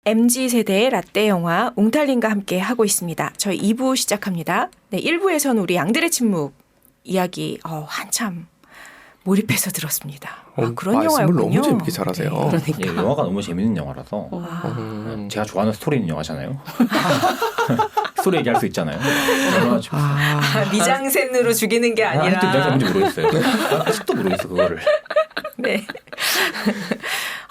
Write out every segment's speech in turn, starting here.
MZ세대의 라떼 영화 웅탈린과 함께 하고 있습니다. 저희 2부 시작합니다. 네, 1부에서는 우리 양들의 침묵 이야기 한참 몰입해서 들었습니다. 그런 말씀을 영화였군요. 너무 재밌게 잘하세요. 네. 그러니까. 예, 영화가 너무 재밌는 영화라서 제가 좋아하는 스토리 있는 영화잖아요. 스토리 얘기할 수 있잖아요. 미장센으로 죽이는 게 아니라. 아직도 내가 뭔지 모르겠어요. 아직도 모르겠어 그거를. 네.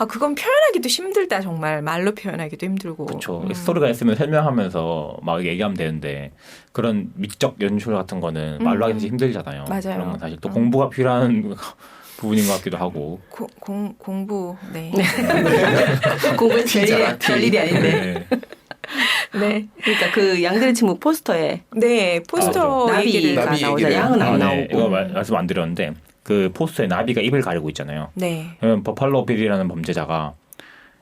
그건 표현하기도 힘들다 정말. 말로 표현하기도 힘들고. 그렇죠. 스토리가 있으면 설명하면서 막 얘기하면 되는데 그런 미적 연출 같은 거는 말로 하기 힘들잖아요. 맞아요. 그런 건 사실 또 공부가 필요한 부분인 것 같기도 하고. 공부. 네. 공부는 별 일이 아닌데. 네. 네. 그러니까 그 양들의 침묵 포스터에 네. 포스터 얘기를. 나비가 나비 나오자 얘기를. 양은 안 네. 이거 나오고. 말씀 안 드렸는데 그 포스터에 나비가 입을 가리고 있잖아요. 네. 그러면 버팔로 빌이라는 범죄자가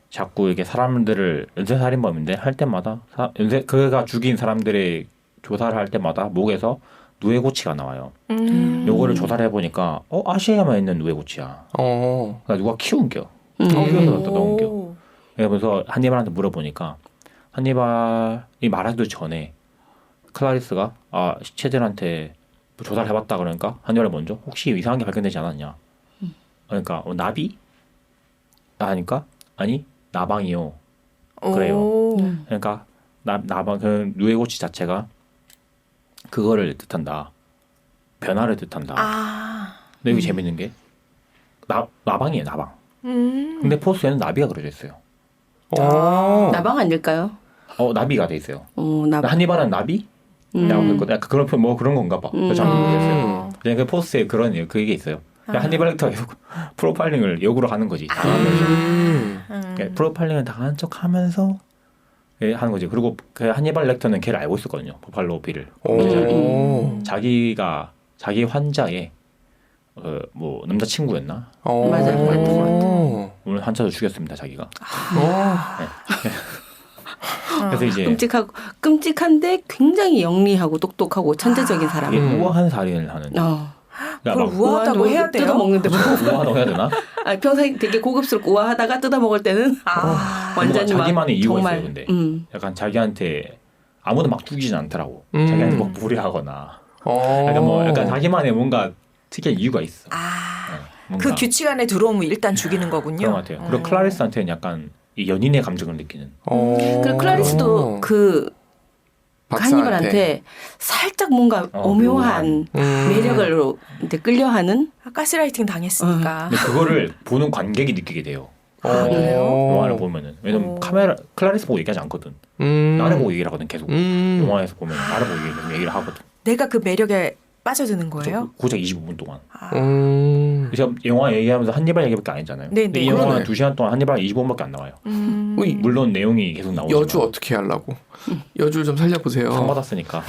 자꾸 이렇게 사람들을 연쇄살인범인데 할 때마다 그가 죽인 사람들의 조사를 할 때마다 목에서 누에고치가 나와요. 요거를 조사를 해보니까 아시아에만 있는 누에고치야. 그러니까 누가 키운겨. 키워서 갖다 넣은겨. 그래서 한니발한테 물어보니까 한니발이 말하기도 전에 클라리스가 시체들한테 뭐 조사를 해봤다 그러니까 한니발이 먼저 혹시 이상한 게 발견되지 않았냐. 그러니까 나비? 하니까 아니 나방이요. 그래요. 그러니까 나방 그 누에고치 자체가 그거를 뜻한다. 변화를 뜻한다. 근데 여기 재밌는 게 나방이에요. 나방. 근데 포스에는 나비가 그려져 있어요. 나방 아닐까요? 나비가 돼 있어요. 나방. 한니발은 나비? 라고 했거든. 약간 그런 뭐 그런 건가 봐. 잘 모르겠어요. 그냥 그 포스에 그런 그게 있어요. 한니발 렉터가 계속 프로파일링을 역으로 하는 거지. 그러니까 프로파일링을 당한 척 하면서 하는 거지. 그리고 그 한니발 렉터는 걔를 알고 있었거든요. 버팔로 빌을. 자기가 자기 환자의 뭐 남자친구였나? 맞아요. 오늘 한차도 죽였습니다. 자기가. 네. 그래서 이제 끔찍한데 굉장히 영리하고 똑똑하고 천재적인 사람. 되게 우아한 살인을 하는. 그걸 우아하다고 해야 돼요? 뜯어먹는데 뭐. 우아하다고 해야 되나? 평소에 되게 고급스럽고 우아하다가 뜯어먹을 때는 완전히 막 자기만의 이유가 정말, 있어요. 근데 약간 자기한테 아무도 막 죽이진 않더라고. 자기한테 뭐 무리하거나. 약간 뭐 약간 자기만의 뭔가 특이한 이유가 있어. 그 규칙 안에 들어오면 일단 죽이는 거군요. 그런 것 같아요. 그리고 클라리스한테는 약간 이 연인의 감정을 느끼는. 그리고 클라리스도 그 한니발한테 살짝 뭔가 오묘한 매력으로 이제 끌려하는. 가스라이팅 당했으니까. 근데 그거를 보는 관객이 느끼게 돼요. 그래요? 영화를 보면은. 왜냐면 클라리스 보고 얘기하지 않거든. 나를 보고 얘기를 하거든 계속. 영화에서 보면 나를 보고 계속 얘기를 하거든. 내가 그 매력에 빠져드는 거예요? 고작 25분 동안. 그래서 영화 얘기하면서 한니발 얘기밖에 안 했잖아요. 네, 근데 네. 이 영화는 2시간 동안 한니발 25분밖에 안 나와요. 물론 내용이 계속 나오지만. 여주 어떻게 하려고? 여주 좀 살려보세요. 상 받았으니까.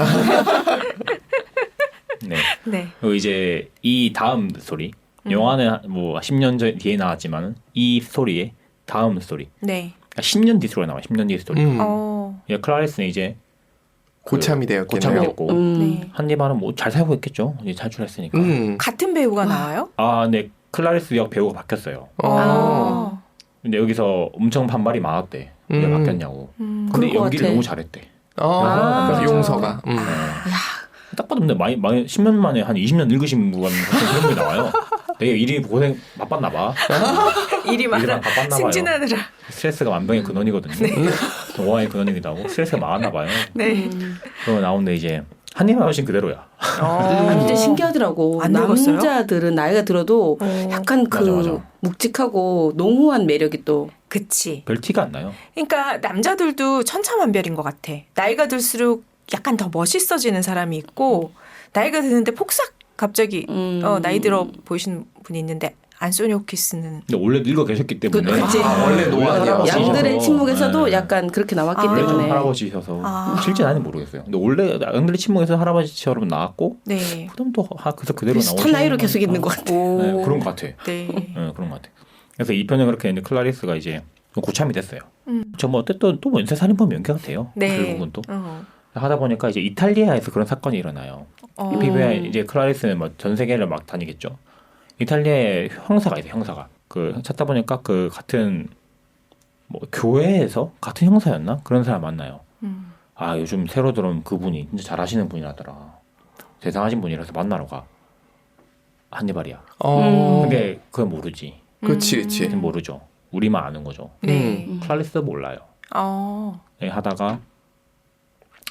네. 네. 그리고 이제 이 다음 스토리. 영화는 뭐 10년 뒤에 나왔지만 이 스토리의 다음 스토리. 네. 그러니까 10년 뒤 스토리가 나와요. 10년 뒤 스토리. 클라리스는 이제 고참이 되었겠네요. 됐고 네. 한니발은 뭐 잘 살고 있겠죠. 이제 탈출했으니까. 같은 배우가 나와요? 네. 클라리스 역 배우가 바뀌었어요. 근데 여기서 엄청 반발이 많았대. 왜 바뀌었냐고. 근데 그럴 것 연기를 같아. 너무 잘했대. 용서가. 딱 봐도 근데 많이 10년 만에 한 20년 늙으신 분 같은 그런 게 나와요. 되게 일이 고생 바빴나 봐. 일이 많아. 바빴나 봐요. 승진하느라. 스트레스가 만병의 근원이거든요. 오화의 근원이기도 하고 스트레스가 많았나 봐요. 네. 그러고 나오는데 이제 한니발 훨씬 그대로야. 진짜 신기하더라고. 안 늙었어요? 남자들은 나이가 들어도 약간 맞아. 묵직하고 농후한 매력이 또. 그치. 별 티가 안 나요. 그러니까 남자들도 천차만별인 것 같아. 나이가 들수록 약간 더 멋있어지는 사람이 있고 나이가 드는데 폭삭 갑자기 나이 들어 보이시는 분이 있는데 안소니 호키스는 근데 원래 늙어 계셨기 때문에. 그치. 원래 노안이야. 양들의 침묵에서도 네. 약간 그렇게 나왔기 원래 좀 때문에. 할아버지셔서 실제 나는 모르겠어요. 근데 원래 양들의 침묵에서 할아버지처럼 나왔고 네. 그다음 또 그래서 그대로 비슷한 나오시는 나이로 계속 있는 것 같아. 네, 그런 것 같아. 네. 네, 그런 것 같아. 그래서 이 편에 그렇게 했는데 클라리스가 이제 고참이 됐어요. 뭐 어쨌든 또 뭐 연쇄살인범 연기가 돼요. 네. 결국은 또 하다 보니까 이제 이탈리아에서 그런 사건이 일어나요. 비비에 이제 클라리스는 뭐 전 세계를 막 다니겠죠. 이탈리아에 형사가 있어요. 형사가 그 찾다 보니까 그 같은 뭐 교회에서 같은 형사였나 그런 사람 만나요. 음. 아 요즘 새로 들어온 그분이 진짜 잘하시는 분이라더라. 대단하신 분이라서 만나러 가. 한니발이야. 근데 그건 모르지. 그렇지, 그렇지. 그건 모르죠. 우리만 아는 거죠. 네. 클라리스 몰라요. 네, 하다가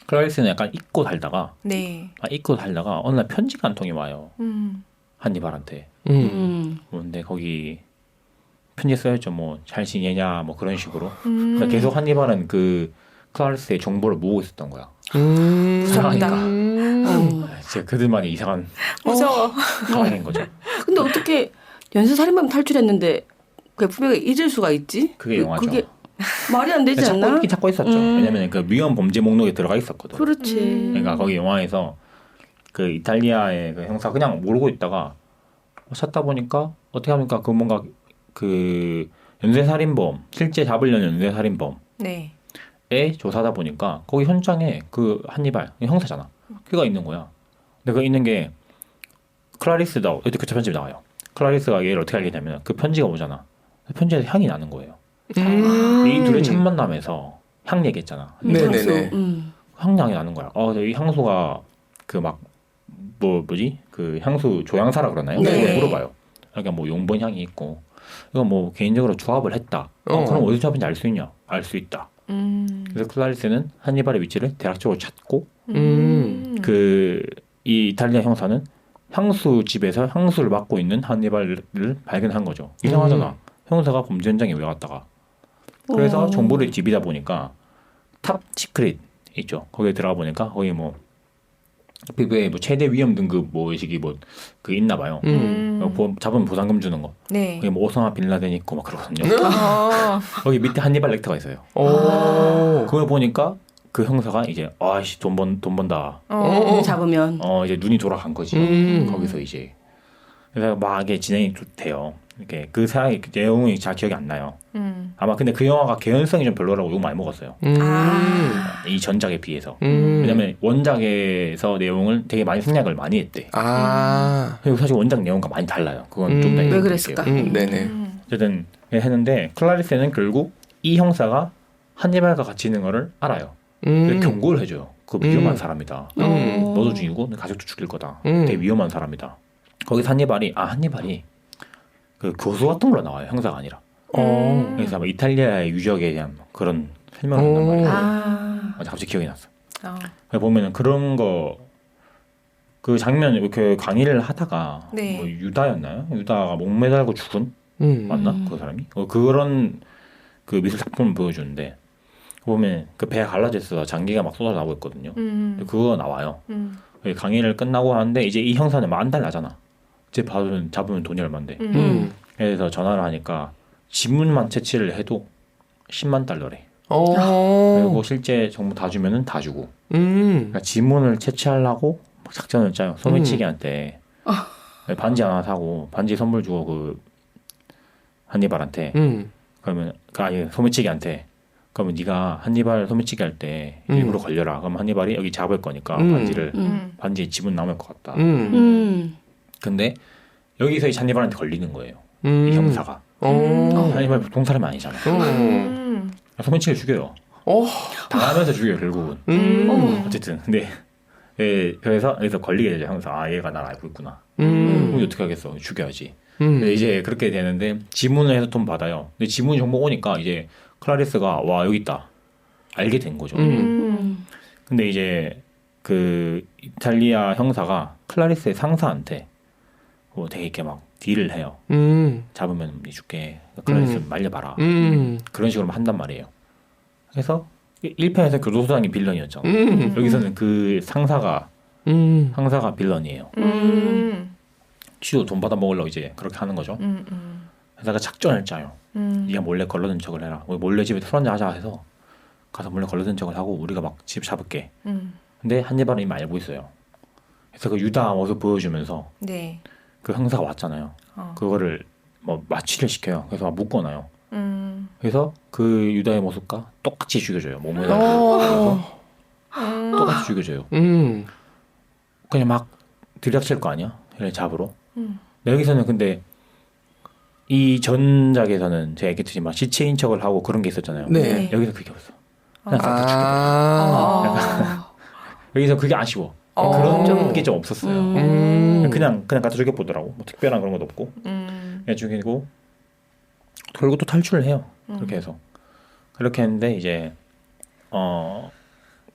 클라리스는 약간 잊고 살다가 네. 잊고 살다가 어느 날 편지가 한 통이 와요. 음. 한니발한테. 음. 근데 거기 편지 써있죠. 뭐 잘 지내냐 뭐 그런 식으로. 음. 그러니까 계속 한니발은 그 클라리스의 정보를 모으고 있었던 거야. 무섭다. 진짜 그들만의 이상한 무서워. 상황인 거죠. 근데 어떻게 연쇄살인범 탈출했는데 그 FBI가 잊을 수가 있지? 그게 영화죠. 그게 말이 안 되지 찾고 않나? 있긴 찾고 있었죠. 왜냐면 그 위험 범죄 목록에 들어가 있었거든. 그렇지. 그러니까 거기 영화에서 그 이탈리아의 그 형사 그냥 모르고 있다가 찾다 보니까 어떻게 합니까? 그 뭔가 그 연쇄살인범 실제 잡으려는 연쇄살인범에 네. 조사하다 보니까 거기 현장에 그 한니발 형사잖아. 그가 있는 거야. 근데 그 있는 게 클라리스다. 이렇게 그 편집이 나와요. 클라리스가 얘를 어떻게 알게 되면 그 편지가 오잖아. 그 편지에서 향이 나는 거예요. 이 둘의 첫 만남에서 향 얘기했잖아. 네네네. 향이 나는 거야. 이 향수가 그 막 뭐지 그 향수 조향사라 그러나요? 네. 그걸 물어봐요. 그러니까 뭐 용번 향이 있고 이거 뭐 개인적으로 조합을 했다. 그럼 어디서 잡은지 알 수 있냐? 알 수 있다. 그래서 클라리스는 한니발의 위치를 대략적으로 찾고 그 이 이탈리아 형사는 향수 집에서 향수를 맡고 있는 한니발을 발견한 거죠. 이상하잖아. 형사가 범죄 현장에 왜 갔다가 그래서 정보를 뒤비다 보니까 탑 시크릿 있죠. 거기에 들어가 보니까 거기 뭐 피부에 뭐 최대 위험 등급 뭐식이 뭐 그 있나 봐요. 잡으면 보상금 주는 거. 네. 거기 뭐 오사마 빌라덴 있고 막 그러거든요. 거기 밑에 한니발 렉터가 있어요. 그걸 보니까 그 형사가 이제 아씨 돈 번다. 잡으면 이제 눈이 돌아간 거지. 거기서 이제 그래서 막 이게 진행이 돼요. 이렇게 그 사이 내용이 잘 기억이 안 나요. 아마 근데 그 영화가 개연성이 좀 별로라고 욕 많이 먹었어요. 이 전작에 비해서. 왜냐면 원작에서 내용을 되게 많이 생략을 많이 했대. 그리고 사실 원작 내용과 많이 달라요. 그건 좀 더 왜 그랬을까? 네네. 어쨌든 했는데 클라리스는 결국 이 형사가 한니발과 같이 있는 거를 알아요. 그래서 경고를 해줘요. 그거 위험한 사람이다. 너도 죽이고 너 가족도 죽일 거다. 되게 위험한 사람이다. 거기서 한니발이 그 교수 같은 걸로 나와요. 형사가 아니라. 그래서 아마 이탈리아의 유적에 대한 그런 설명을 한단 말이에요. 갑자기 기억이 났어. 보면은 그런 거 그 장면 이렇게 강의를 하다가 네. 뭐 유다였나요? 유다가 목매달고 죽은 맞나? 그 사람이? 그런 그 미술 작품을 보여주는데 보면 그 배가 갈라져 있어서 장기가 막 쏟아져 나오고 있거든요. 그거 나와요. 강의를 끝나고 하는데 이제 이 형사는 막 안 달라잖아. 이제 잡으면 돈이 얼만데. 그래서 전화를 하니까 지문만 채취를 해도 10만 달러래. 그리고 실제 정보 다 주면은 다 주고. 그러니까 지문을 채취하려고 막 작전을 짜요. 소매치기한테 반지 하나 사고 반지 선물 주고 그 한니발한테. 그러면 아니 소매치기한테. 그러면 네가 한니발 소매치기 할 때 일부러 걸려라. 그럼 한니발이 여기 잡을 거니까 반지에 지문 남을 것 같다. 근데 여기서 이 한니발한테 걸리는 거예요. 이 형사가. 한니발 보통 사람이 아니잖아. 소매치기를 죽여요. 당하면서 죽여요 결국은. 어쨌든 근데 그래서 걸리게 되죠. 형사. 얘가 날 알고 있구나. 그럼 어떻게 하겠어? 죽여야지. 근데 이제 그렇게 되는데 지문을 해서 돈 받아요. 근데 지문 정보 오니까 이제 클라리스가 와 여기 있다 알게 된 거죠. 근데 이제 그 이탈리아 형사가 클라리스의 상사한테 뭐 되게 이렇게 막 딜을 해요. 잡으면 줄게. 클라리스 말려봐라. 그런 식으로 한단 말이에요. 그래서 1편에서 교도소장이 빌런이었잖아. 여기서는 그 상사가 빌런이에요. 지도 돈 받아 먹으려고 이제 그렇게 하는 거죠. 그래서 작전을 짜요. 네가 몰래 걸러든 척을 해라. 몰래 집에 술 한잔 하자 해서 가서 몰래 걸러든 척을 하고 우리가 막 집 잡을게. 근데 한니발은 이미 알고 있어요. 그래서 그 유다 모습 보여주면서 네. 그 형사가 왔잖아요. 그거를 뭐 마취를 시켜요. 그래서 막 묶어놔요. 그래서 그 유다의 모습과 똑같이 죽여줘요. 몸에다 똑같이 죽여줘요. 그냥 막 들이닥칠 거 아니야? 얘를 잡으러. 근데 여기서는 근데 이 전작에서는 제가 얘기했듯이 막 시체인 척을 하고 그런 게 있었잖아요. 네. 여기서 그게 없어. 그냥 싹 다 죽여버려. 아. 여기서 그게 아쉬워. 그런 게 좀 없었어요. 그냥 갖다 죽여보더라고. 뭐 특별한 그런 것도 없고. 그냥 죽이고 결국 또 탈출을 해요. 그렇게 해서 그렇게 했는데 이제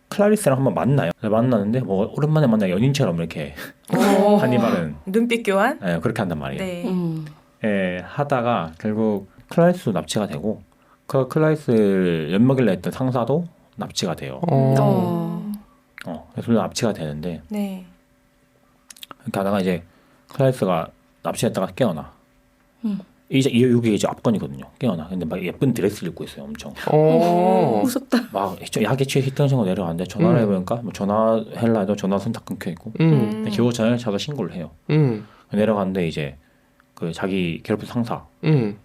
클라리스랑 한번 만나요. 만나는데 뭐 오랜만에 만나 연인처럼 이렇게 한니발은 눈빛 교환? 예, 그렇게 한단 말이에요. 네. 예, 하다가 결국 클라리스도 납치가 되고 그 클라리스를 엿먹이려 했던 상사도 납치가 돼요. 그래서 납치가 되는데 네. 이렇게 하다가 이제 클라리스가 납치했다가 깨어나. 이제 이게 이제 앞건이거든요. 깨어나. 근데 막 예쁜 드레스를 입고 있어요. 엄청. 무섭다. 막 약에 취해 히트션으로 내려가는데 전화를 해보니까 뭐 전화하려 해도 전화 선택 끊겨 있고. 근데 겨우 전화차가 신고를 해요. 내려가는데 이제 그 자기 괴롭힌 상사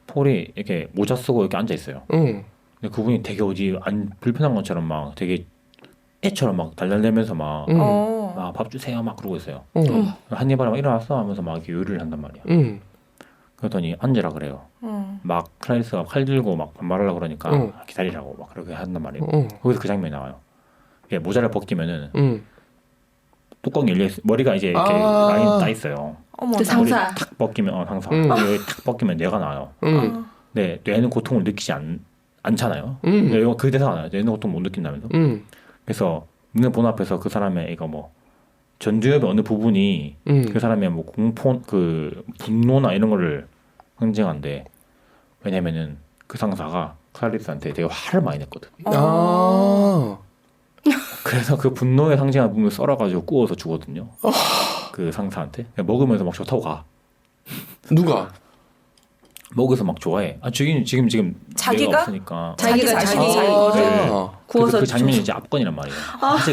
폴이 이렇게 모자 쓰고 이렇게 앉아 있어요. 근데 그분이 되게 어디 안 불편한 것처럼 막 되게 애처럼 막 달달대면서 막 밥 주세요 막 그러고 있어요. 한니발이 막 일어났어 하면서 막 이렇게 요리를 한단 말이야. 그랬더니 앉으라 그래요. 막 클라리스가 칼 들고 막 반말하려고 그러니까 기다리라고 막 그렇게 한단 말이에요. 거기서 그 장면이 나와요. 이게 모자를 벗기면은 뚜껑이 열려 있어. 머리가 이제 이렇게 라인 따 있어요. 어머. 그 상사. 머리 탁 벗기면 상사. 여기 탁 벗기면 뇌가 나와요. 네, 뇌는 고통을 느끼지 않잖아요. 이거 그 대사가 나와요. 뇌는 고통 못 느낀다면서. 그래서 눈에 본 앞에서 그 사람의 이거 뭐 전두엽의 어느 부분이 그 사람의 뭐 공포 그 분노나 이런 거를 상징한데 왜냐면은 그 상사가 클라리스한테 되게 화를 많이 냈거든. 그래서 그 분노의 상징한 부분을 썰어가지고 구워서 주거든요. 그 상사한테 먹으면서 막 좋다고 가. 누가? 먹어서 막 좋아해. 지금 자기가? 내가 없으니까. 자기가 자기 거를 아. 구워서 그 장면이 이제 앞건이란 말이에요.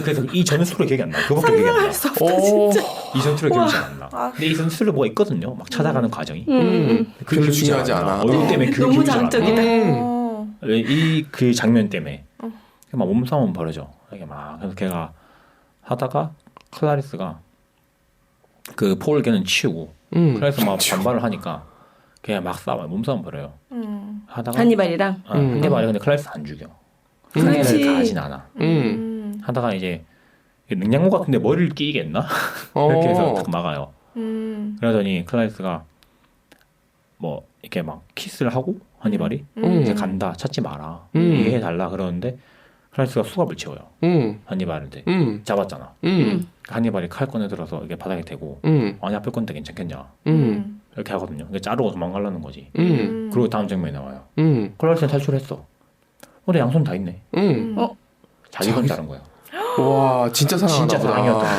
그래서 이 전술로 기억이 안 나. 그거밖에 기억이 안 나. 이 전술로 기억이 잘 안 나. 근데 이 전술로 뭐가 있거든요. 막 찾아가는 과정이. 별로 기억이 중요하지 잘 안 나. 않아. 얼굴 때문에 그 너무 기억이 잘 안 나. 자극적이다. 이그 장면 때문에 막 몸싸움 벌어져. 이게 막 그래서 걔가 하다가 클라리스가 그 폴 걔는 치우고 클라리스 막 반발을 하니까 걔가 막 싸워 몸싸움 벌여요. 하다가 한니발이랑. 한니발이 근데 클라리스 안 죽여. 그렇지. 승리를 가하진 않아. 하다가 이제 냉장고 같은데 머리를 끼겠나? 이렇게 해서 딱 막아요. 그러더니 클라리스가 뭐 이렇게 막 키스를 하고 한니발이 이제 간다 찾지 마라 이해해달라 그러는데 클라리스가 수갑을 채워요. 한니발한테 잡았잖아. 한니발이 칼 꺼내 들어서 이게 바닥에 대고 아니 아플 건데 괜찮겠냐 이렇게 하거든요. 그러니까 자르고 도망가려는 거지. 그리고 다음 장면이 나와요. 클라리스는 탈출했어. 근데 양손 다 있네. 자기 건 자른 거야. 와 진짜 사랑하나 진짜 보다. 사랑이었던 거죠.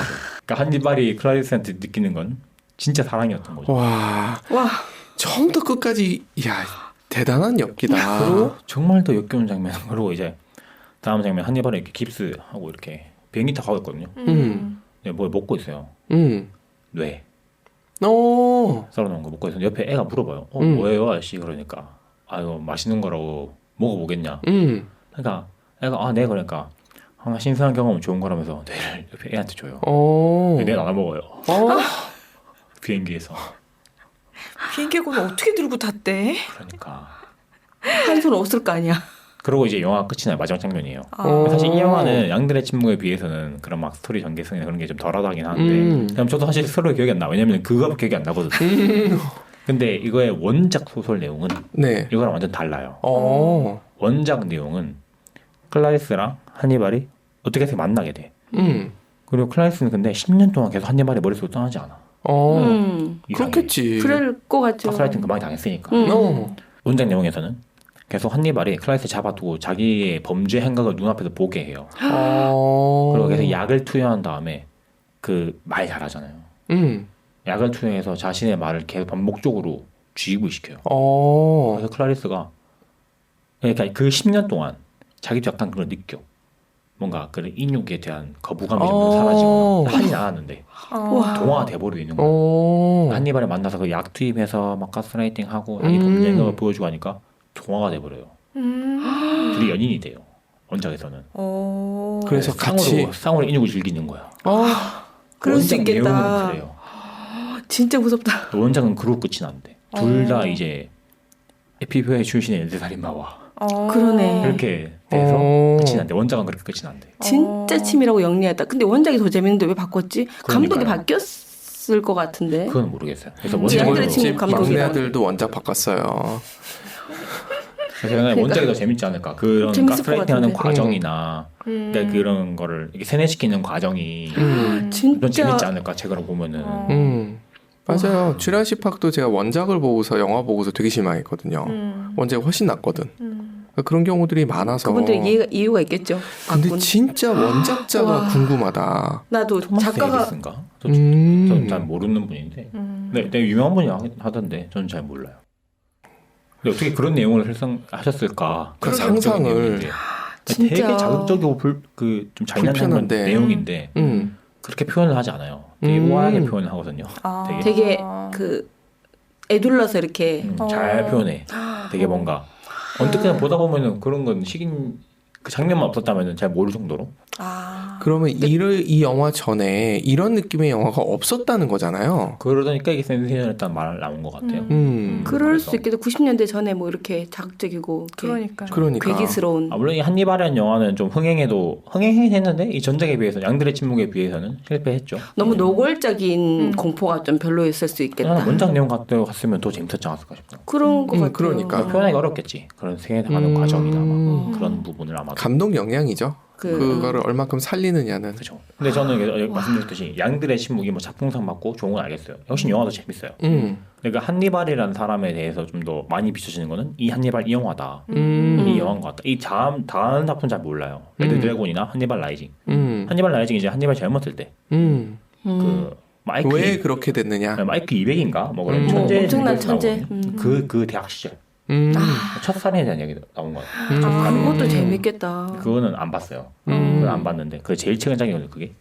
그러니까 한니발이 클라리스한테 느끼는 건 진짜 사랑이었던 거죠. 와 와. 처음부터 끝까지 야 대단한 연기다. 그리고 정말 더 역겨운 장면. 그리고 이제 다음 장면 한니발이 이렇게 깁스하고 이렇게 비행기 타고 가고 있거든요. 네, 뭘 먹고 있어요. 뇌 썰어놓은 거 먹고 있어요. 옆에 애가 물어봐요. 뭐예요 아저씨? 그러니까 이거 맛있는 거라고 먹어보겠냐. 그러니까 애가 네 그러니까 항상 신선한 경험은 좋은 거라면서 뇌를 옆에 애한테 줘요. 뇌 나눠 먹어요. 비행기에서. 비행기고는 어떻게 들고 탔대? 그러니까. 한 손 없을 거 아니야. 그리고 이제 영화 끝이 나요. 마지막 장면이에요. 사실 이 영화는 양들의 침묵에 비해서는 그런 막 스토리 전개성이나 그런 게 좀 덜하다긴 하는데 그럼 저도 사실 서로 기억이 안 나. 왜냐면 그거밖에 기억이 안 나거든. 근데 이거의 원작 소설 내용은 네. 이거랑 완전 달라요. 원작 내용은 클라리스랑 한니발이 어떻게 해서 만나게 돼. 그리고 클라리스는 근데 10년 동안 계속 한니발의 머릿속을 떠나지 않아. 그렇겠지. 그럴 것 같죠. 가스라이팅 그만이 당했으니까. 원작 내용에서는 계속 한니발이 클라리스 잡아두고 자기의 범죄 행각을 눈앞에서 보게 해요. 그리고 계속 약을 투여한 다음에 그 말 잘하잖아요. 약을 투여해서 자신의 말을 계속 반복적으로 쥐구시켜요. 그래서 클라리스가 그러니까 그 10년 동안 자기도 약간 그걸 느껴. 뭔가 그 인육에 대한 거부감이 좀 사라지거나 하진 않았는데 동화가 돼버리고 있는 거예요. 한니발을 만나서 그 약 투입해서 막 가스라이팅하고 자기 범죄 행각을 보여주고 하니까 동화가 돼버려요. 둘이 연인이 돼요. 원작에서는. 그래서 같이 쌍으로 인육을 즐기는 거야. 그럴 수 원작 내용은 있겠다. 그래요. 진짜 무섭다. 원작은 그로 끝이 난대. 둘 다 이제 에피페어 출신의 연쇄살인마와 그러네. 그렇게 돼서 끝이 난대. 원작은 그렇게 끝이 난대. 진짜 치밀하고 영리하다. 근데 원작이 더 재밌는데 왜 바꿨지? 감독이 그러니까요. 바뀌었을 것 같은데. 그건 모르겠어요. 그래서 양들의 원작은 친구 집 감독이랑. 막내 아들도 원작 바꿨어요. 제가 원작이 더 재밌지 않을까. 그런 재밌을 것 가스라이팅하는 같은데. 과정이나 그러니까 그런 거를 이렇게 세뇌시키는 과정이 좀 진짜 재밌지 않을까. 책으로 보면은. 맞아요. 주라시 파크도 제가 원작을 보고서 영화 보고서 되게 실망했거든요. 원작이 훨씬 낫거든. 그러니까 그런 경우들이 많아서. 그분들 이유가 있겠죠. 근데 바꾼. 진짜 원작자가 와. 궁금하다. 나도 작가가 데이비스인가? 저는 잘 모르는 분인데. 네, 되게 유명한 분이 하던데 저는 잘 몰라요. 근데 어떻게 그런 내용을 설정하셨을까? 그 자극적인 상상을. 내용인데. 진짜. 되게 자극적이고 좀 잔인한 불편한데. 내용인데 그렇게 표현을 하지 않아요. 되게 우아하게 표현을 하거든요. 되게 그 애둘러서 이렇게 잘 표현해. 되게 뭔가 언뜻 그냥 보다 보면은 그런 건 식인 그 장면만 없었다면은 잘 모를 정도로. 그러면 이 영화 전에 이런 느낌의 영화가 없었다는 거잖아요. 그러니까 이게 센세이션했다는 말 나온 것 같아요. 그럴 그래서. 수 있겠다. 90년대 전에 뭐 이렇게 자극적이고 이렇게 그러니까. 괴기스러운. 물론 이 한니발이라는 영화는 좀 흥행하긴 했는데 이 전작에 비해서 양들의 침묵에 비해서는 실패했죠. 너무 노골적인 공포가 좀 별로였을 수 있겠다. 원작 내용 갔으면 더 재밌었지 않았을까 싶어요. 그런 것 같아요. 그러니까. 표현하기 어렵겠지. 그런 세계관의 과정이나 막 그런 부분을 아마. 감독 역량이죠. 그거를 얼마큼 살리느냐는. 그렇죠. 근데 저는 말씀드렸듯이 양들의 침묵이 뭐 작품상 맞고 좋은 건 알겠어요. 훨씬 영화도 재밌어요. 그러니까 한니발이라는 사람에 대해서 좀 더 많이 비춰지는 거는 이 한니발 이 영화다. 이 영화인 것 같다. 이 다른 작품 잘 몰라요. 레드 드래곤이나 한니발 라이징. 한니발 라이징 이제 한니발 젊었을 때. 그 마이크 왜 그렇게 됐느냐? 마이크 200인가 뭐 그런 천재 엄청난 천재. 그 대학 시절 첫 살인에 대한 얘기 나온 거예요. 그것도 재밌겠다. 그거는 안 봤어요. 그건 안 봤는데 그 제일 최근 작이거든요. 그게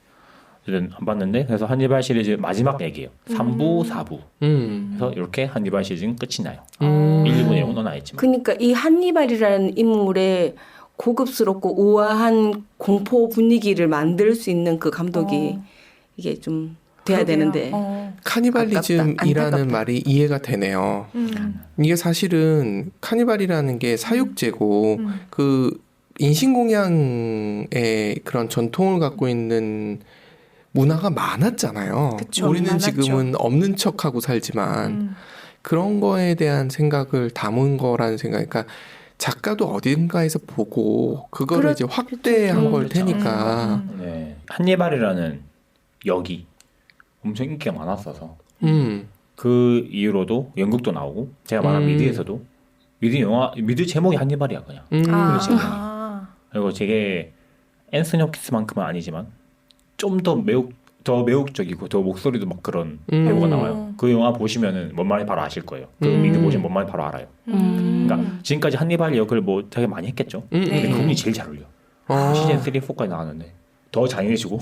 어쨌든 안 봤는데 그래서 한니발 시리즈 마지막 얘기예요. 3부, 4부. 그래서 이렇게 한니발 시리즈는 끝이 나요. 1, 2부 내용은 너나 했지만. 그러니까 이 한니발이라는 인물의 고급스럽고 우아한 공포 분위기를 만들 수 있는 그 감독이 이게 좀 돼야 되는데. 카니발리즘이라는 안타깝다. 말이 이해가 되네요. 이게 사실은 카니발이라는 게 사육제고 그 인신공양의 그런 전통을 갖고 있는 문화가 많았잖아요. 그쵸, 우리는 많았죠. 지금은 없는 척하고 살지만 그런 거에 대한 생각을 담은 거라는 생각. 그러니까 작가도 어딘가에서 보고 그거를 이제 확대한 걸 테니까. 네. 한니발이라는 역이 엄청 인기가 많았어서 그 이후로도 연극도 나오고 제가 말한 미드에서도 미드 제목이 한니발이야 그냥. 그리고 되게 앤서니 홉킨스만큼은 아니지만 좀 더 매혹적이고 더 목소리도 막 그런 배우가 나와요. 그 영화 보시면은 뭔 말인지 바로 아실 거예요. 그 미드 보시면 뭔 말인지 바로 알아요. 그러니까 지금까지 한니발 역을 뭐 되게 많이 했겠죠. 근데 그분이 제일 잘 어울려. 시즌 3, 4까지 나왔는데 더 잔인해지고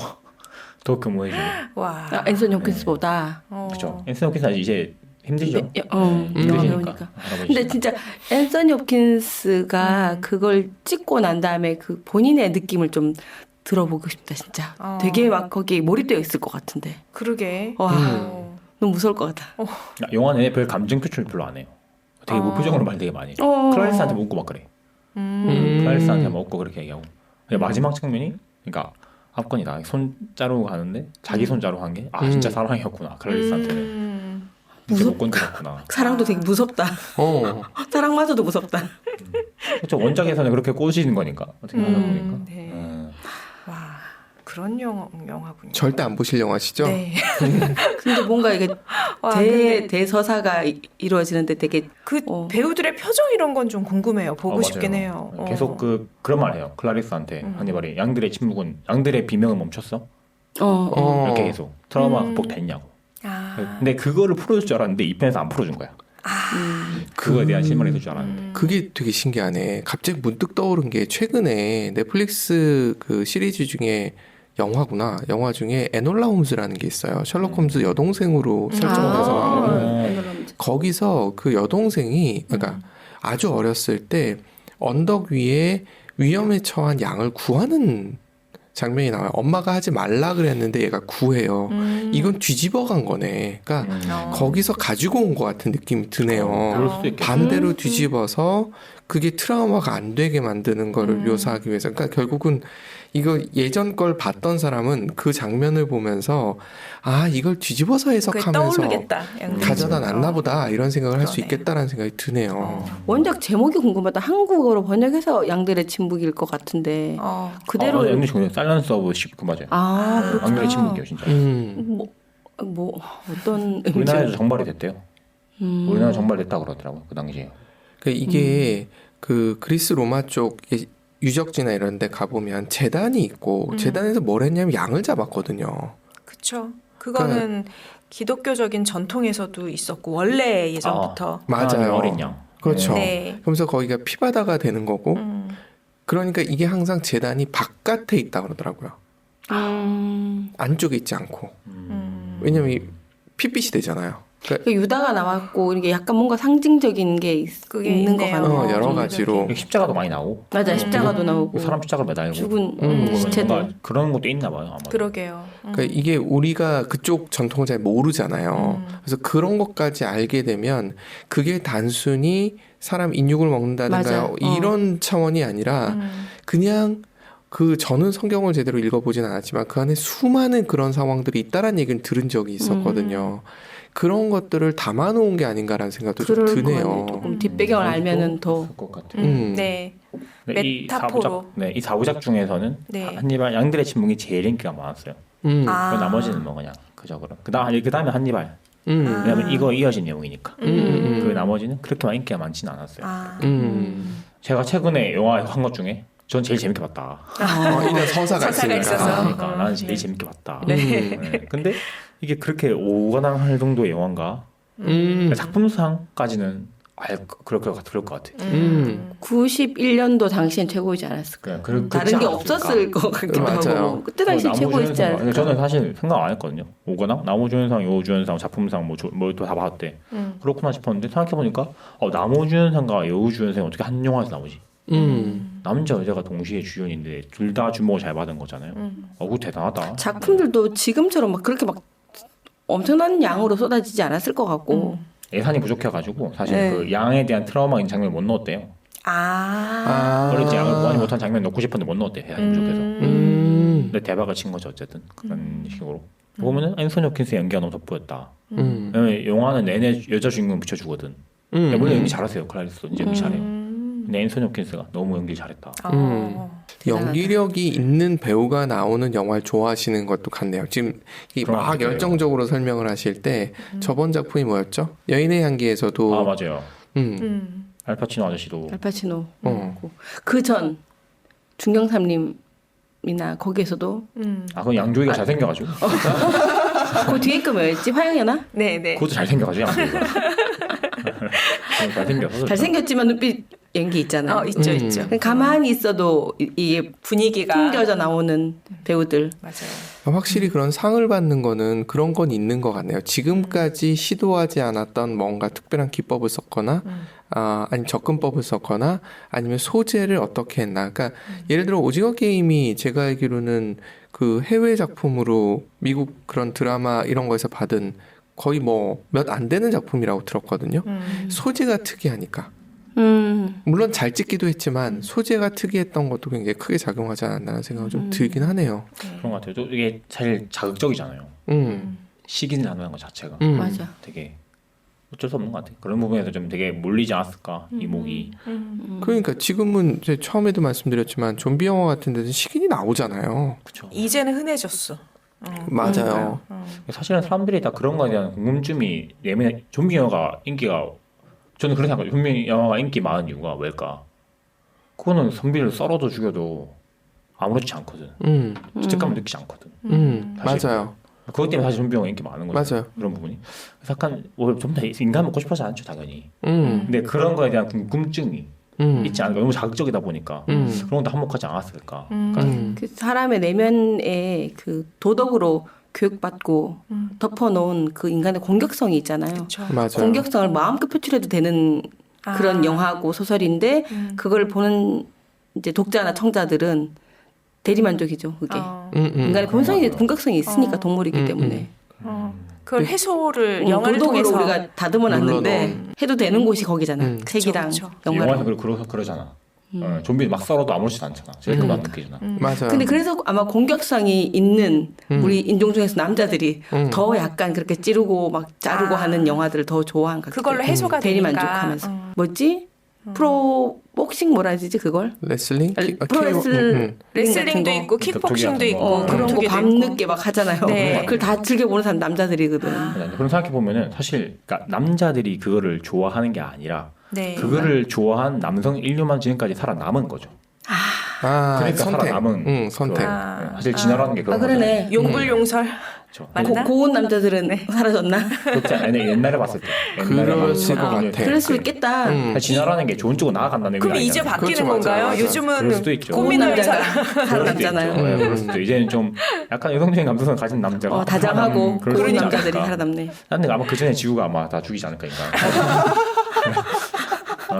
더 금호해지고. 와. 앤서니 홉킨스보다. 그렇죠. 앤서니 홉킨스는 이제 힘들죠. 영화 배우니까. 근데 진짜 앤서니 홉킨스가 그걸 찍고 난 다음에 그 본인의 느낌을 좀 들어보고 싶다 진짜. 되게 막 거기 몰입되어 있을 것 같은데. 그러게. 와 너무 무서울 것 같아. 영화는 별 감정 표출 별로 안 해요. 되게 무표정으로 말 되게 많이 해요. 클라리스한테 묻고 막 그래. 클라리스한테 묻고 그렇게 얘기하고. 근데 마지막 장면이 그러니까 압권이다. 손 자르고 가는데 자기 손 자르고 한 게 진짜 사랑이었구나. 클라리스한테는. 진짜 못 건드렸구나. 사랑도 되게 무섭다. 사랑마저도 무섭다. 그렇죠. 원작에서는 그렇게 꼬시는 거니까 어떻게 하다 보니까. 네. 와 그런 영화군요. 절대 안 보실 영화시죠? 네. 근데 뭔가 이게 와, 근데 대서사가 이루어지는데 되게 그 배우들의 표정 이런 건 좀 궁금해요. 보고 싶긴 맞아요. 해요. 계속 그런 말 해요. 클라리스한테 한니발이 양들의 침묵은 양들의 비명은 멈췄어? 이렇게 계속 트라우마 극복됐냐고. 근데 그거를 풀어줄 줄 알았는데 이 편에서 안 풀어준 거야. 그거에 대한 실망이 있을 줄 알았는데. 그게 되게 신기하네. 갑자기 문득 떠오른 게 최근에 넷플릭스 그 시리즈 중에 영화구나. 영화 중에 에놀라 홈즈라는 게 있어요. 셜록 홈즈 여동생으로 설정돼서 나오는. 거기서 그 여동생이 그러니까 아주 어렸을 때 언덕 위에 위험에 처한 양을 구하는 장면이 나와요. 엄마가 하지 말라 그랬는데 얘가 구해요. 이건 뒤집어간 거네. 그러니까 거기서 가지고 온 것 같은 느낌이 드네요. 그럴 수도 있겠다. 반대로 뒤집어서 그게 트라우마가 안 되게 만드는 거를 묘사하기 위해서. 그러니까 결국은 이거 예전 걸 봤던 사람은 그 장면을 보면서 아 이걸 뒤집어서 해석하면서 떠오르겠다. 가져다 놨나 보다 이런 생각을 할 수 그러네. 있겠다라는 생각이 드네요. 원작 제목이 궁금하다. 한국어로 번역해서 양들의 침묵일 것 같은데 그대로 아, 영리 좋네요. 사일런스 오브 십 그 맞아요. 그렇구나. 양들의 침묵이요 진짜. 뭐 어떤 우리나라에도 정발이 됐대요. 음. 우리나라 정발됐다 그러더라고요 그 당시에. 그러니까 이게 그 그리스 로마 쪽 유적지나 이런 데 가보면 제단이 있고 제단에서 뭘 했냐면 양을 잡았거든요. 그렇죠. 그거는 기독교적인 전통에서도 있었고 원래 예전부터. 맞아요. 어린 양. 그렇죠. 네. 그러면서 거기가 피바다가 되는 거고 그러니까 이게 항상 제단이 바깥에 있다 그러더라고요. 안쪽에 있지 않고. 왜냐면 이 핏빛이 되잖아요. 그러니까 유다가 나왔고 이게 약간 뭔가 상징적인 게 그게 있는 것 있네요. 같아요. 여러 가지로. 십자가도 많이 나오고. 맞아, 십자가도 나오고 사람 십자가 매달고. 죽은 뭔가 시체들. 그런 것도 있나 봐요 아마. 그러게요. 그러니까 이게 우리가 그쪽 전통을 잘 모르잖아요. 그래서 그런 것까지 알게 되면 그게 단순히 사람 인육을 먹는다든가 맞아. 이런 차원이 아니라 그냥 그 저는 성경을 제대로 읽어보진 않았지만 그 안에 수많은 그런 상황들이 있다라는 얘기를 들은 적이 있었거든요. 그런 것들을 담아놓은 게 아닌가라는 생각도 좀 그럴 드네요. 거네. 조금 뒷배경을 알면은 더 것 같아요. 네. 네, 이 메타포로. 사부작, 네, 이 사부작 중에서는 네. 한니발 양들의 침묵이 제일 인기가 많았어요. 그 나머지는 뭐 그냥 그저 그런. 그다음에 한니발. 왜냐면 이거 이어진 내용이니까. 그 나머지는 그렇게 인기가 많지는 않았어요. 제가 최근에 영화 한 것 중에 전 제일 재밌게 봤다. 이런 서사가 서사가 있으니까. 있어서. 그러니까 나는 제일 재밌게 봤다. 네. 근데 이게 그렇게 오가당할 정도의 영화인가? 작품상까지는 그럴 것 같아. 91년도 당시엔 최고이지 않았을까. 다른 게 없었을 것 같기도 맞아요. 하고 그때 당시 최고였지 않았을까. 저는 사실 생각 안 했거든요. 오가당, 나무주연상, 여우주연상, 작품상 뭐또 다 봤대. 그렇구나 싶었는데 생각해 보니까 나무주연상과 여우주연상이 어떻게 한 영화에서 나오지? 남자 여자가 동시에 주연인데 둘 다 주목을 잘 받은 거잖아요. 그거 대단하다. 작품들도 지금처럼 막 그렇게 막 엄청난 양으로 쏟아지지 않았을 것 같고 예산이 부족해가지고 사실 네. 그 양에 대한 트라우마인 장면을 못 넣었대요. 어릴 때 양을 보완이 못한 장면 넣고 싶었는데 못 넣었대. 예산이 부족해서. 근데 대박을 친 거죠 어쨌든 그런 식으로. 보면은 앤서니 홉킨스의 연기가 너무 돋보였다. 왜냐면 영화는 내내 여자 주인공 비춰주거든. 물론 연기 잘하세요. 클라리스 이제 연기 잘해요. 근데 앤서니 홉킨스가 너무 연기 잘했다. 연기력이 있는 배우가 나오는 영화를 좋아하시는 것도 같네요. 지금 막 열정적으로 설명을 하실 때 저번 작품이 뭐였죠? 여인의 향기에서도 맞아요. 알파치노 아저씨도 알파치노 그전 중경삼림이나 거기에서도 그건 양조위가 잘생겨가지고 그 뒤에 거 뭐였지? 화영연아? 네네. 그것도 잘생겨가지고 양조위가 잘생겨서 잘생겼지만 눈빛 연기 있잖아요. 있죠, 있죠. 가만히 있어도 이게 분위기가 풍겨져 나오는 배우들. 맞아요. 확실히 그런 상을 받는 거는 그런 건 있는 것 같네요. 지금까지 시도하지 않았던 뭔가 특별한 기법을 썼거나 아니면 접근법을 썼거나 아니면 소재를 어떻게 했나. 그러니까 예를 들어 오징어 게임이 제가 알기로는 그 해외 작품으로 미국 그런 드라마 이런 거에서 받은 거의 뭐 몇 안 되는 작품이라고 들었거든요. 소재가 특이하니까. 물론 잘 찍기도 했지만 소재가 특이했던 것도 굉장히 크게 작용하지 않았나라는 생각이 좀 들긴 하네요. 그런 것 같아요. 또 이게 사실 자극적이잖아요. 시기를 하는 것 자체가 맞아. 되게 어쩔 수 없는 것 같아요. 그런 부분에서 좀 되게 몰리지 않았을까 이목이. 그러니까 지금은 이제 처음에도 말씀드렸지만 좀비 영화 같은 데는 식인이 나오잖아요. 그렇죠. 이제는 흔해졌어. 맞아요. 사실은 사람들이 다 그런 거에 대한 궁금증이 예민해. 좀비 영화가 인기가 저는 그렇게 생각해요. 좀비 영화가 인기 많은 이유가 왜일까? 그거는 좀비를 썰어도 죽여도 아무렇지 않거든. 죄책감을 느끼지 않거든. 사실. 맞아요. 그것 때문에 사실 좀비 영화 인기 많은 거죠. 맞아요. 그런 부분이. 그래서 약간 좀 더 인간 먹고 싶어서 않죠 당연히. 근데 그런 거에 대한 궁금증이 있지 않을까. 너무 자극적이다 보니까 그런 것도 한몫하지 않았을까. 그 사람의 내면에 그 도덕으로 교육받고 덮어놓은 그 인간의 공격성이 있잖아요. 그렇죠. 맞아요. 공격성을 마음껏 표출해도 되는 그런 영화고 소설인데 그걸 보는 이제 독자나 청자들은 대리만족이죠. 그게 인간의 본성이 본격성이 있으니까 동물이기 때문에 그걸 해소를 영화를 도덕으로 통해서 우리가 다듬어 놨는데 해도 되는 곳이 거기잖아. 책이랑 그쵸. 영화랑. 영화에서 그러잖아. 좀비 막 썰어도 아무렇지도 않잖아. 실컷 안 느끼잖아. 맞아요. 근데 그래서 아마 공격성이 있는 우리 인종 중에서 남자들이 더 약간 그렇게 찌르고 막 자르고 하는 영화들을 더 좋아한 것 같아요. 그걸로 해소가 대리만족하면서. 뭐지? 프로 복싱 뭐라 해야 되지 그걸? 레슬링? 레슬링도 같은 있고 킥복싱도 있고 그런 거 격투기도 밤늦게 막 하잖아요. 네. 그걸 다 즐겨보는 사람 남자들이거든. 그런 생각해 보면은 사실 그러니까 남자들이 그거를 좋아하는 게 아니라 네. 그거를 좋아한 남성 인류만 지금까지 살아남은 거죠. 그러니까 선택. 살아남은 선택. 사실 진화라는 게 그런 그러네. 용불용설 거죠. 맞나? 고운 남자들은 사라졌나? 그렇지 않아요. 옛날에 봤을 때. 그랬을 것 같아. 그럴 수 있겠다. 진화라는 게 좋은 쪽으로 나아간다는 그럼 의미가 이제 아니잖아. 바뀌는 그렇죠, 맞아요, 건가요? 맞아요. 그럴 요즘은 수도 있죠. 고운 고민을 남자가 그럴 살아남잖아요. 수도 있죠. 그럴 수도 이제는 좀 약간 여성적인 감수성을 가진 남자가 다정하고 그럴 고운 수도 남자들이 있으니까. 살아남네. 근데 아마 그 전에 지구가 아마 다 죽이지 않을까 인간.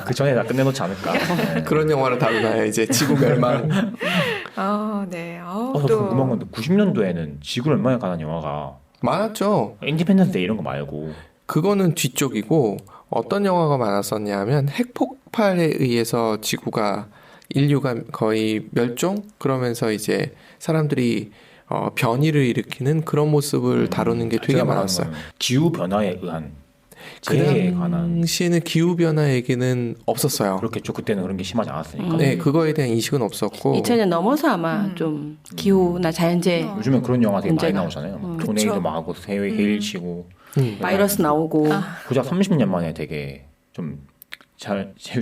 그 전에 다 끝내놓지 않을까. 네. 그런 영화를 다루나요? 이제 지구 멸망. 네. 저 궁금한 건데 90년도에는 지구를 멸망에 관한 영화가 많았죠. 인디펜던스 데이 이런 거 말고 그거는 뒤쪽이고 어떤 영화가 많았었냐면 핵폭발에 의해서 지구가 인류가 거의 멸종 그러면서 이제 사람들이 변이를 일으키는 그런 모습을 다루는 게 되게 제가 많았어요. 말하는 기후 변화에 의한 그 재해에 관한 당시에는 기후 변화 얘기는 없었어요. 그렇겠죠. 그때는 그런 게 심하지 않았으니까. 네, 그거에 대한 인식은 없었고. 2000년 넘어서 아마 좀 기후나 자연재해 요즘엔 그런 영화 되게 많이 문제가. 나오잖아요. 막 토네이도 막 하고 해외 해일 치고 바이러스 나오고 고작 30년 만에 되게 좀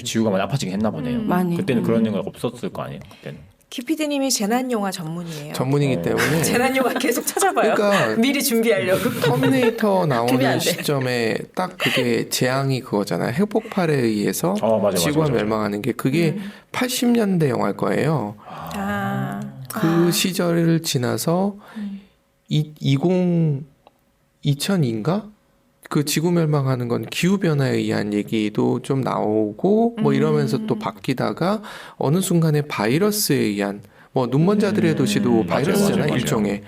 지구가 많이 아파지긴 했나 보네요. 많이. 그때는 그런 영화가 없었을 거 아니에요. 그때는. 기피디님이 재난 영화 전문이에요. 전문이기 때문에. 재난 영화 계속 찾아봐요. 그러니까 미리 준비하려고. 터미네이터 준비 안 나오는 돼. 시점에 딱 그게 재앙이 그거잖아요. 핵폭발에 의해서 맞아, 지구가 맞아. 멸망하는 게 그게 80년대 영화일 거예요. 그 시절을 지나서 2002인가? 그 지구 멸망하는 건 기후 변화에 의한 얘기도 좀 나오고 뭐 이러면서 또 바뀌다가 어느 순간에 바이러스에 의한 뭐 눈먼자들의 도시도 바이러스잖아요, 맞아요. 일종의.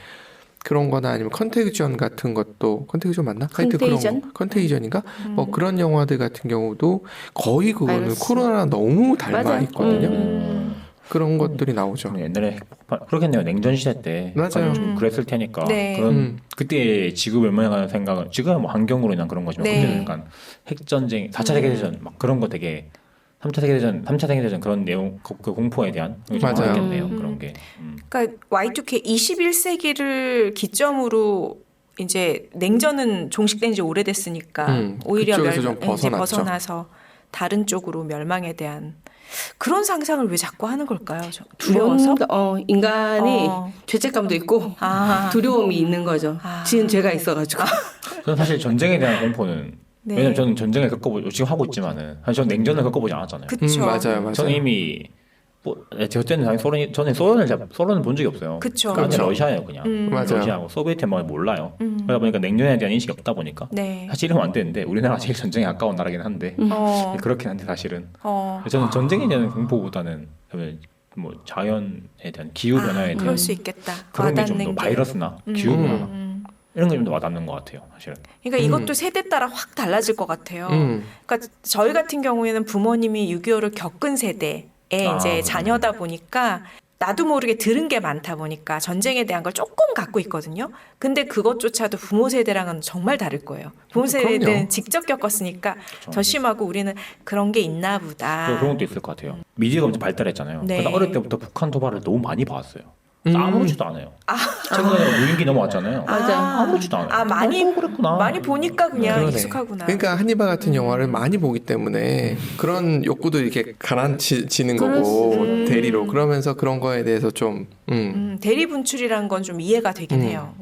그런 거나 아니면 컨테이전 같은 것도 컨테이전 맞나? 하여튼 컨테이전? 그런 컨테이전인가? 뭐 그런 영화들 같은 경우도 거의 그거는 바이러스. 코로나랑 너무 닮아 맞아. 있거든요. 그런 것들이 나오죠. 옛날에 핵폭발 그렇겠네요. 냉전 시대 때 맞아요. 좀 그랬을 테니까 네. 그런 그때 지구 멸망에 관한 생각은 지금은 뭐 환경으로 인한 그런 거지만 네. 그때는 약간 핵 전쟁, 4차 세계 대전 막 그런 거 되게 3차 세계 대전 그런 내용 그 공포에 대한 좀 맞아요. 많겠네요. 그런 게. 그러니까 Y2K 21세기를 기점으로 이제 냉전은 종식된 지 오래됐으니까 오히려 그쪽에서 좀 이제 벗어났죠. 벗어나서 다른 쪽으로 멸망에 대한 그런 상상을 왜 자꾸 하는 걸까요? 두려워서? 인간이 어. 죄책감도 있고 아. 두려움이 있는 거죠. 지은 죄가 있어가지고. 저는 사실 전쟁에 대한 공포는 네. 왜냐면 저는 전쟁을 겪어보고 지금 하고 있지만은 사실 저는 냉전을 겪어보지 않았잖아요. 그쵸. 맞아요. 저는 이미 저 때는 당연히 저는 소련을 본 적이 없어요. 그쵸. 그냥 그쵸. 러시아예요, 그냥. 맞아요. 러시아하고 소비에트 뭐 몰라요. 그러다 보니까 냉전에 대한 인식이 없다 보니까 네. 사실 이러면 안 되는데 우리나라가 제일 전쟁에 가까운 나라긴 한데 그렇긴 한데 사실은 저는 전쟁에 대한 공포보다는 뭐 자연에 대한 기후 변화에 대한 그럴 수 있겠다. 그런 게 좀 더 와닿는 게. 바이러스나 기후 변화 이런 게 좀 더 와닿는 것 같아요, 사실은. 그러니까 이것도 세대 따라 확 달라질 것 같아요. 음. 그러니까 저희 같은 경우에는 부모님이 6.25를 겪은 세대의 이제 자녀다 보니까 나도 모르게 들은 게 많다 보니까 전쟁에 대한 걸 조금 갖고 있거든요. 근데 그것조차도 부모 세대랑은 정말 다를 거예요. 부모 세대는 그럼요. 직접 겪었으니까 더 심하고 우리는 그런 게 있나 보다. 그런 것도 있을 것 같아요. 미디어가 엄청 발달했잖아요. 네. 그래서 어릴 때부터 북한 도발을 너무 많이 봤어요. 아무렇지도 않아요. 최근에 무인기 넘어왔잖아요. 맞아. 아무렇지도 않아요. 많이 그랬구나. 많이 보니까 그냥 그러네. 익숙하구나. 그러니까 한니발 같은 영화를 많이 보기 때문에 그런 욕구도 이렇게 가라앉히는 거고 대리로 그러면서 그런 거에 대해서 좀 대리 분출이라는 건 좀 이해가 되긴 해요.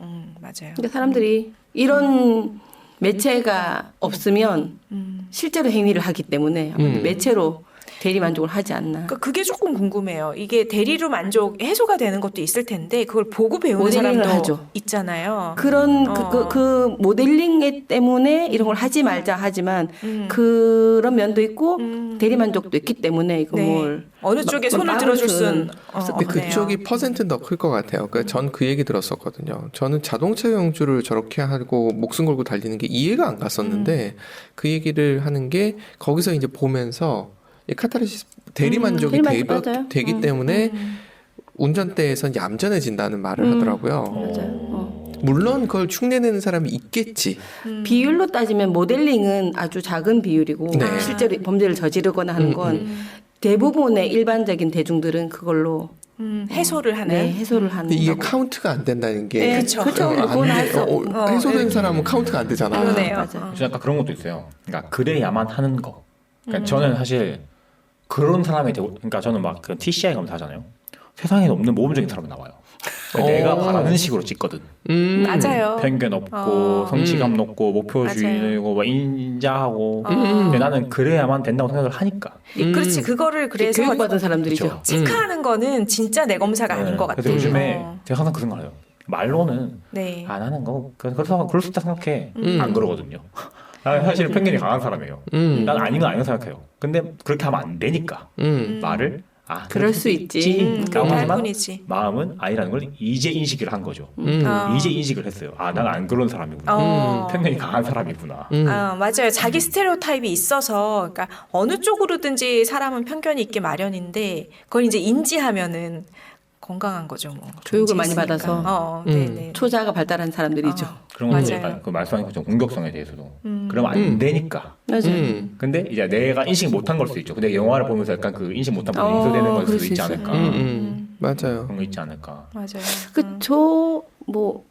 맞아요. 근데 사람들이 이런 매체가 없으면 실제로 행위를 하기 때문에 아무래도 매체로 대리 만족을 하지 않나. 그러니까 그게 조금 궁금해요. 이게 대리로 만족 해소가 되는 것도 있을 텐데 그걸 보고 배우는 모델링을 사람도 하죠. 있잖아요. 그런 그 모델링 때문에 이런 걸 하지 말자 하지만 그런 면도 있고 대리 만족도 있기 때문에 이거 네. 뭘 어느 쪽에 손을 들어줄 수는 근데 없네요. 그쪽이 퍼센트는 더 클 것 같아요. 그러니까 전 그 얘기 들었었거든요. 저는 자동차 경주를 저렇게 하고 목숨 걸고 달리는 게 이해가 안 갔었는데 그 얘기를 하는 게 거기서 이제 보면서 이 카타르시스 대리 만족이 맞아요. 되기 때문에 운전대에선 얌전해진다는 말을 하더라고요. 맞아요. 물론 그걸 흉내내는 사람이 있겠지. 비율로 따지면 모델링은 아주 작은 비율이고 네. 실제로 범죄를 저지르거나 하는 건 대부분의 일반적인 대중들은 그걸로 해소를 하는. 네, 해소를 하는 근데 이게 거고. 카운트가 안 된다는 게 네, 그쵸. 그쵸. 안 그건 돼. 할 수 없고. 해소된 사람은 카운트가 안 되잖아. 그러네요. 맞아요. 약간 그런 것도 있어요. 그러니까 그래야만 하는 거. 그러니까 저는 사실 그런 사람이 되고, 그러니까 저는 막 그 TCI 검사하잖아요. 세상에 없는 모범적인 사람이 나와요. 그러니까 내가 바라는 식으로 찍거든. 맞아요. 편견 없고 성취감 높고 목표주의고 막 인자하고. 근데 나는 그래야만 된다고 생각을 하니까. 그렇지 그거를 그래서 교육받은 사람들이죠. 그쵸. 체크하는 거는 진짜 내 검사가 아닌 것 같아요. 그래서 요즘에 제가 항상 그 생각을 해요. 말로는 네. 안 하는 거 그래서 그럴 수 있다 생각해. 안 그러거든요. 나는 사실 편견이 강한 사람이에요. 난 아닌 건 아니라고 생각해요. 근데 그렇게 하면 안 되니까 말을 그럴 수 있지. 그럴 하지만 뿐이지. 마음은 아니라는 걸 이제 인식을 한 거죠. 이제 인식을 했어요. 난 안 그런 사람이구나. 편견이 강한 사람이구나. 맞아요. 자기 스테레오타입이 있어서, 그러니까 어느 쪽으로든지 사람은 편견이 있게 마련인데, 그걸 이제 인지하면은 건강한 거죠, 뭐. 교육을 많이 인지했으니까. 받아서. 네네. 초자가 발달한 사람들이죠. 그런 거 맞아요. 약간 그 말씀하신 것처럼 공격성에 대해서도 그러면 안 되니까. 맞아요. 근데 이제 내가 인식 못한 걸 수도 있죠. 근데 영화를 보면서 약간 그 인식 못한 부분이 해소되는 걸 그럴 수도 수 있지 있어요. 않을까. 맞아요. 그런 거 있지 않을까. 맞아요. 뭐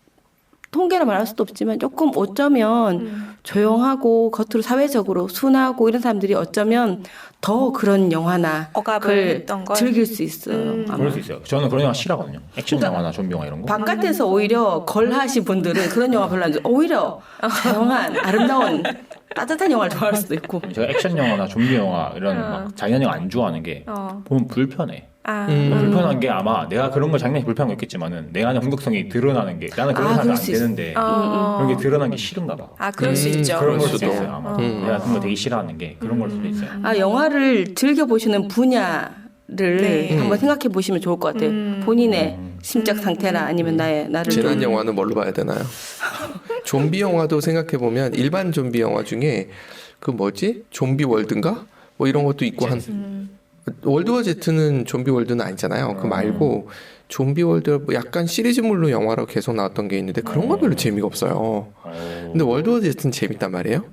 통계를 말할 수도 없지만 조금 어쩌면 조용하고 겉으로 사회적으로 순하고 이런 사람들이 어쩌면 더 그런 영화나 억압을 그걸 했던 걸? 즐길 수 있어요. 아마. 그럴 수 있어요. 저는 그런 영화 싫어하거든요. 액션 영화나 좀비 영화 이런 거. 바깥에서 오히려 걸하신 분들은 그런 영화 별로 안 좋아. 오히려 조용한 아름다운 따뜻한 영화를 좋아할 수도 있고. 제가 액션 영화나 좀비 영화 이런 막 잔인한 영화 안 좋아하는 게 보면 불편해. 불편한 게 아마 내가 그런 거 장면이 불편한 거 있겠지만은 내 안에 공격성이 드러나는 게 나는 그런 사람이 그럴 안 수 있어. 되는데 그런 게 드러나는 게 싫은가 봐. 그럴 수 있죠. 그런 걸 그럴 수도 수 있어요 아마. 내가 그런 거 되게 싫어하는 게 그런 걸 수도 있어요. 영화를 즐겨 보시는 분야를 네. 한번 생각해 보시면 좋을 것 같아요. 본인의 심적 상태나 아니면 나를 재난 좀 영화는 뭘로 봐야 되나요? 좀비 영화도 생각해 보면 일반 좀비 영화 중에 그 뭐지? 좀비 월드인가? 뭐 이런 것도 있고 한 월드워 Z는 좀비 월드는 아니잖아요. 그 말고 좀비 월드 뭐 약간 시리즈물로 영화로 계속 나왔던 게 있는데 그런 거 별로 재미가 없어요. 근데 월드워 Z는 재밌단 말이에요.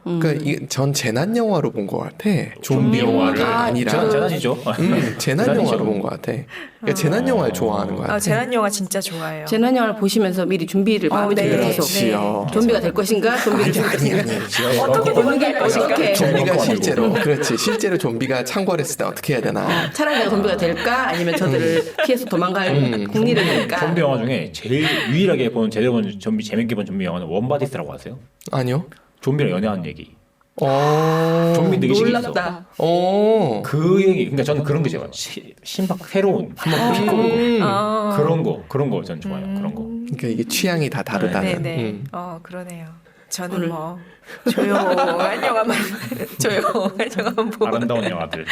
그러니까 이게 전 재난 영화로 본 것 같아. 좀비 영화가 아니라 재난이죠. 재난 영화로 본 것 같아. 그러니까 재난 영화를 좋아하는 것 같아. 재난 영화 진짜 좋아해요. 재난 영화를 보시면서 미리 준비를 마음에 네. 들게 계속 그렇지요. 좀비가 될 것인가? 좀비를 죽일 것인가? 어떻게 되는 게 어떻게 좀비가 실제로 그렇지 실제로 좀비가 창궐했을 때 어떻게 해야 되나. 차라리 내가 좀비가 될까? 아니면 저들을 피해서 도망갈 국리를 될까? 좀비 영화 중에 제일 유일하게 본 제대로 본 좀비 재밌게 본 좀비 영화는 원바디스라고 아세요? 아니요. 좀비랑 연애하는 얘기. 어. 좀비 되게 신기했어. 놀랍다. 그 얘기. 그러니까 저는 그런 게 좋아요. 신박 새로운 한번 피해보는 거. 그런 거 전 좋아요. 그런 거. 그러니까 이게 취향이 다 다르다는. 네네. 그러네요. 저는 뭐 조용한 영화만 보고 아름다운 영화들.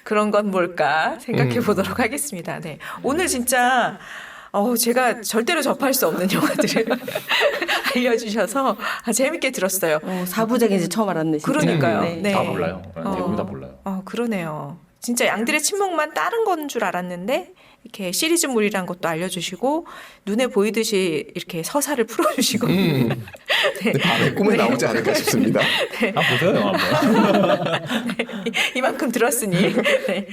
그런 건 뭘까 생각해 보도록 하겠습니다. 네. 오늘 진짜 제가 절대로 접할 수 없는 영화들을 알려주셔서 재밌게 들었어요. 사부작인지 처음 알았네. 진짜. 그러니까요. 네. 네. 다 몰라요. 대부분 다 몰라요. 그러네요. 진짜 양들의 침묵만 다른 건 줄 알았는데 이렇게 시리즈물이란 것도 알려주시고 눈에 보이듯이 이렇게 서사를 풀어주시고 네, 밤에 꿈에 나오지 않을까 싶습니다. 보세요 영화 한번. 이만큼 들었으니 네.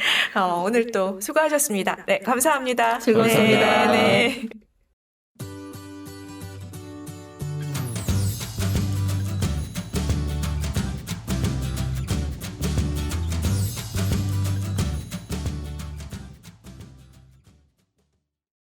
오늘 또 수고하셨습니다. 네, 감사합니다. 즐거웠습니다. 네.